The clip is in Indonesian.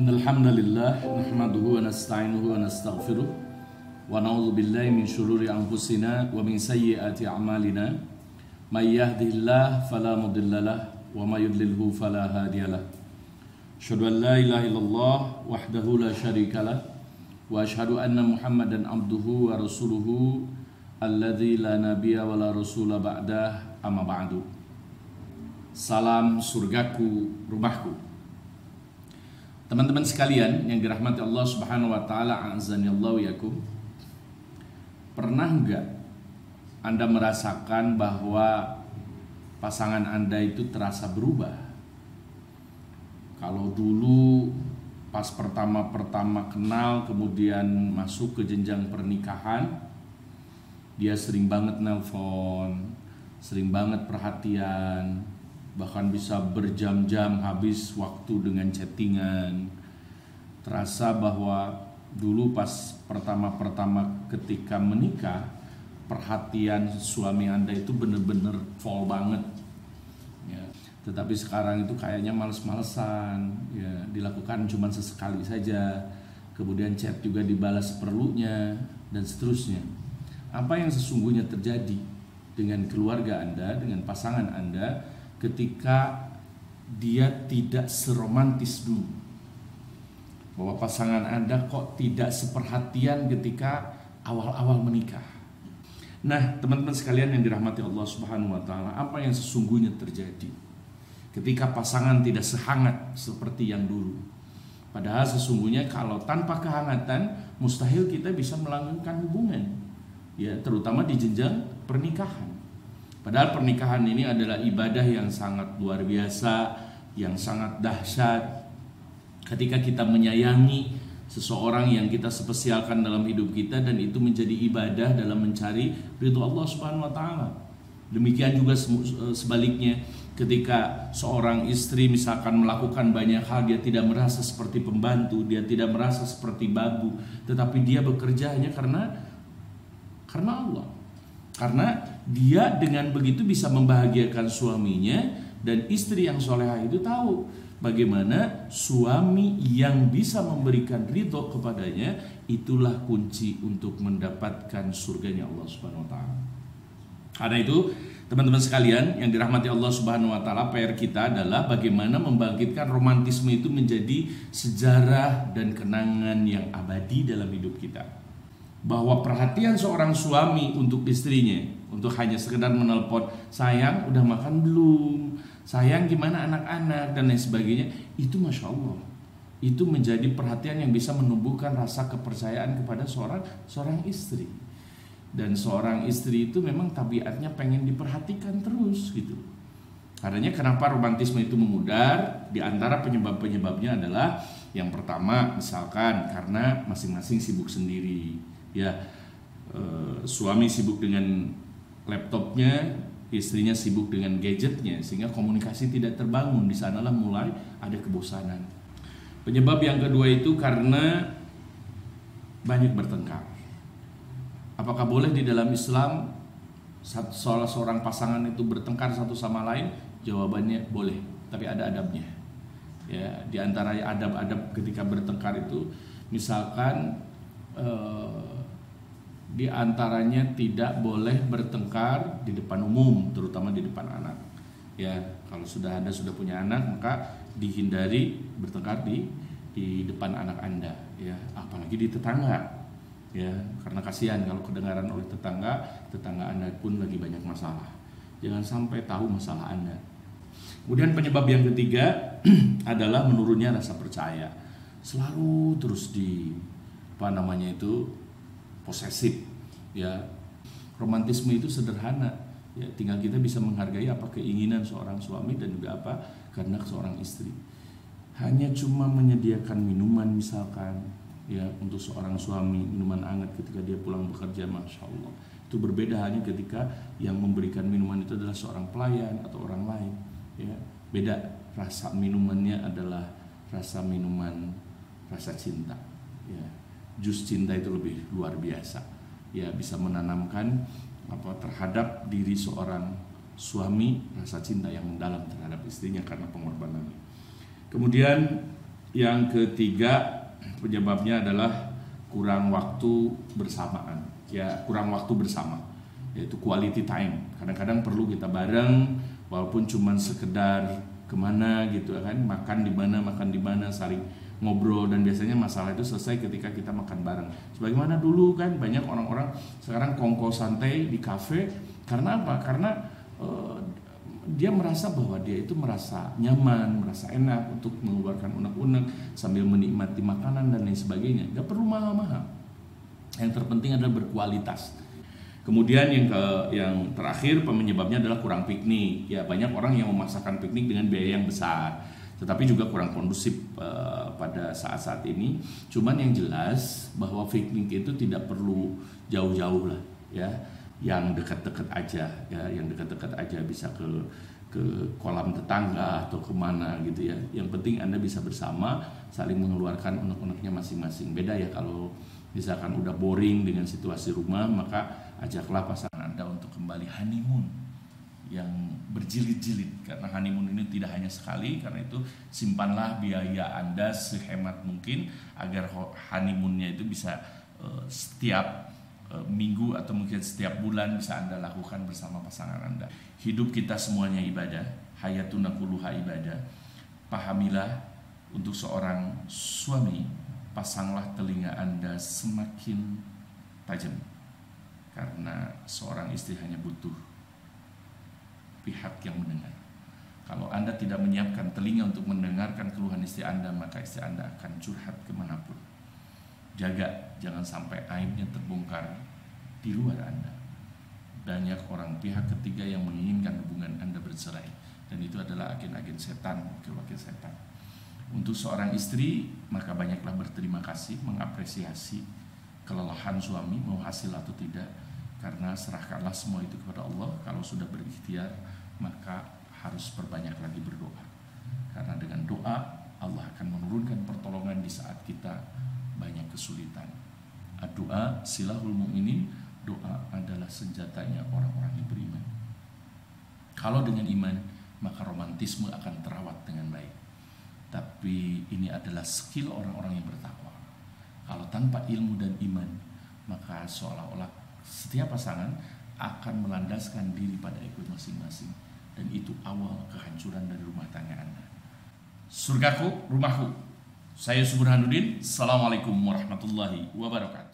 Innal hamdalillah nahmaduhu wa nasta'inuhu wa nastaghfiruh wa na'udzu billahi min shururi anfusina wa min sayyiati a'malina may yahdihillahu fala mudhillalah wa may yudlilhu fala hadiyalah. Asyhadu an la ilaha illallah wahdahu la syarikalah wa asyhadu anna Muhammadan abduhu wa rasuluhu alladzi la nabiyya wa la rasula ba'dah, amma ba'du. Salam surgaku, rumahku. Teman-teman sekalian yang dirahmati Allah Subhanahu wa taala, azanillahu yakum. Pernah enggak Anda merasakan bahwa pasangan Anda itu terasa berubah? Kalau dulu pas pertama-pertama kenal kemudian masuk ke jenjang pernikahan, dia sering banget nelpon, sering banget perhatian, bahkan bisa berjam-jam habis waktu dengan chattingan. Terasa bahwa dulu pas pertama-pertama ketika menikah, perhatian suami Anda itu bener-bener full banget ya. Tetapi sekarang itu kayaknya males-malesan ya, dilakukan cuma sesekali saja, kemudian chat juga dibalas seperlunya dan seterusnya. Apa yang sesungguhnya terjadi dengan keluarga Anda, dengan pasangan Anda ketika dia tidak seromantis dulu? Bahwa pasangan Anda kok tidak seperhatian ketika awal-awal menikah. Nah, teman-teman sekalian yang dirahmati Allah Subhanahu wa taala, apa yang sesungguhnya terjadi ketika pasangan tidak sehangat seperti yang dulu? Padahal sesungguhnya kalau tanpa kehangatan mustahil kita bisa melanggengkan hubungan, ya, terutama di jenjang pernikahan. Padahal pernikahan ini adalah ibadah yang sangat luar biasa, yang sangat dahsyat. Ketika kita menyayangi seseorang yang kita spesialkan dalam hidup kita, dan itu menjadi ibadah dalam mencari ridho Allah Subhanahu wa taala. Demikian juga sebaliknya, ketika seorang istri misalkan melakukan banyak hal, dia tidak merasa seperti pembantu, dia tidak merasa seperti babu, tetapi dia bekerja hanya karena Allah. Karena dia dengan begitu bisa membahagiakan suaminya, dan istri yang solehah itu tahu bagaimana suami yang bisa memberikan ridho kepadanya, itulah kunci untuk mendapatkan surganya Allah Subhanahu wa taala. Karena itu, teman-teman sekalian yang dirahmati Allah Subhanahu wa taala, PR kita adalah bagaimana membangkitkan romantisme itu menjadi sejarah dan kenangan yang abadi dalam hidup kita. Bahwa perhatian seorang suami untuk istrinya, untuk hanya sekedar menelpon, sayang udah makan belum, sayang gimana anak-anak, dan lain sebagainya, itu Masya Allah, itu menjadi perhatian yang bisa menumbuhkan rasa kepercayaan kepada seorang istri. Dan seorang istri itu memang tabiatnya pengen diperhatikan terus gitu. Karenanya kenapa romantisme itu memudar? Di antara penyebab-penyebabnya adalah yang pertama, misalkan karena masing-masing sibuk sendiri. Ya, suami sibuk dengan laptopnya, istrinya sibuk dengan gadgetnya, sehingga komunikasi tidak terbangun. Di sanalah mulai ada kebosanan. Penyebab yang kedua itu karena banyak bertengkar. Apakah boleh di dalam Islam salah seorang pasangan itu bertengkar satu sama lain? Jawabannya boleh, tapi ada adabnya. Ya, di antara adab-adab ketika bertengkar itu, misalkan di antaranya tidak boleh bertengkar di depan umum, terutama di depan anak. Ya, kalau Anda sudah punya anak, maka dihindari bertengkar di depan anak Anda, ya, apalagi di tetangga. Ya, karena kasihan kalau kedengaran oleh tetangga Anda pun lagi banyak masalah. Jangan sampai tahu masalah Anda. Kemudian penyebab yang ketiga adalah menurunnya rasa percaya. Selalu terus posesif, ya. Romantisme itu sederhana, ya, tinggal kita bisa menghargai apa keinginan seorang suami dan juga apa kehendak seorang istri. Hanya cuma menyediakan minuman misalkan, ya, untuk seorang suami, minuman hangat ketika dia pulang bekerja, Masya Allah, itu berbeda hanya ketika yang memberikan minuman itu adalah seorang pelayan atau orang lain, ya. Beda, rasa minumannya adalah rasa minuman rasa cinta, ya. Jus cinta itu lebih luar biasa, ya, bisa menanamkan terhadap diri seorang suami rasa cinta yang mendalam terhadap istrinya karena pengorbanannya. Kemudian Yang ketiga, penyebabnya adalah kurang waktu bersamaan. Ya, kurang waktu bersama, yaitu quality time. Kadang-kadang perlu kita bareng, walaupun cuma sekedar kemana gitu kan, makan di mana, saling ngobrol, dan biasanya masalah itu selesai ketika kita makan bareng. Sebagaimana dulu kan banyak orang-orang sekarang kongko santai di kafe, karena apa? Karena dia merasa bahwa dia itu merasa nyaman, merasa enak untuk mengeluarkan unek-unek sambil menikmati makanan dan lain sebagainya. Gak perlu mahal-mahal. Yang terpenting adalah berkualitas. Kemudian yang terakhir penyebabnya adalah kurang piknik. Ya, banyak orang yang memaksakan piknik dengan biaya yang besar, tetapi juga kurang kondusif pada saat-saat ini. Cuman yang jelas bahwa piknik itu tidak perlu jauh-jauh lah, ya. Yang dekat-dekat aja, ya, yang dekat-dekat aja, bisa ke kolam tetangga atau kemana gitu ya. Yang penting Anda bisa bersama, saling mengeluarkan unek-uneknya masing-masing. Beda ya kalau misalkan udah boring dengan situasi rumah, maka ajaklah pasangan Anda untuk kembali honeymoon yang berjilid-jilid, karena honeymoon ini tidak hanya sekali. Karena itu simpanlah biaya Anda sehemat mungkin agar honeymoonnya itu bisa setiap minggu atau mungkin setiap bulan bisa Anda lakukan bersama pasangan Anda. Hidup kita semuanya ibadah, hayatuna kulluha ibadah. Pahamilah, untuk seorang suami, pasanglah telinga Anda semakin tajam, karena seorang istri hanya butuh pihak yang mendengar. Kalau Anda tidak menyiapkan telinga untuk mendengarkan keluhan istri Anda, maka istri Anda akan curhat kemanapun. Jaga, jangan sampai aibnya terbongkar di luar Anda. Banyak orang pihak ketiga yang menginginkan hubungan Anda bercerai, dan itu adalah agen-agen setan, wakil-wakil setan. Untuk seorang istri, maka banyaklah berterima kasih, mengapresiasi kelelahan suami, mau hasil atau tidak, karena serahkanlah semua itu kepada Allah. Kalau sudah berikhtiar, maka harus perbanyak lagi berdoa, karena dengan doa Allah akan menurunkan pertolongan di saat kita banyak kesulitan. Doa silahul mu'minin, doa adalah senjatanya orang-orang yang beriman. Kalau dengan iman, maka romantisme akan terawat dengan baik. Tapi ini adalah skill orang-orang yang bertakwa. Kalau tanpa ilmu dan iman, maka seolah-olah setiap pasangan akan melandaskan diri pada ego masing-masing, dan itu awal kehancuran dari rumah tangga Anda. Surgaku, rumahku. Saya Subur Hanudin. Assalamualaikum warahmatullahi wabarakatuh.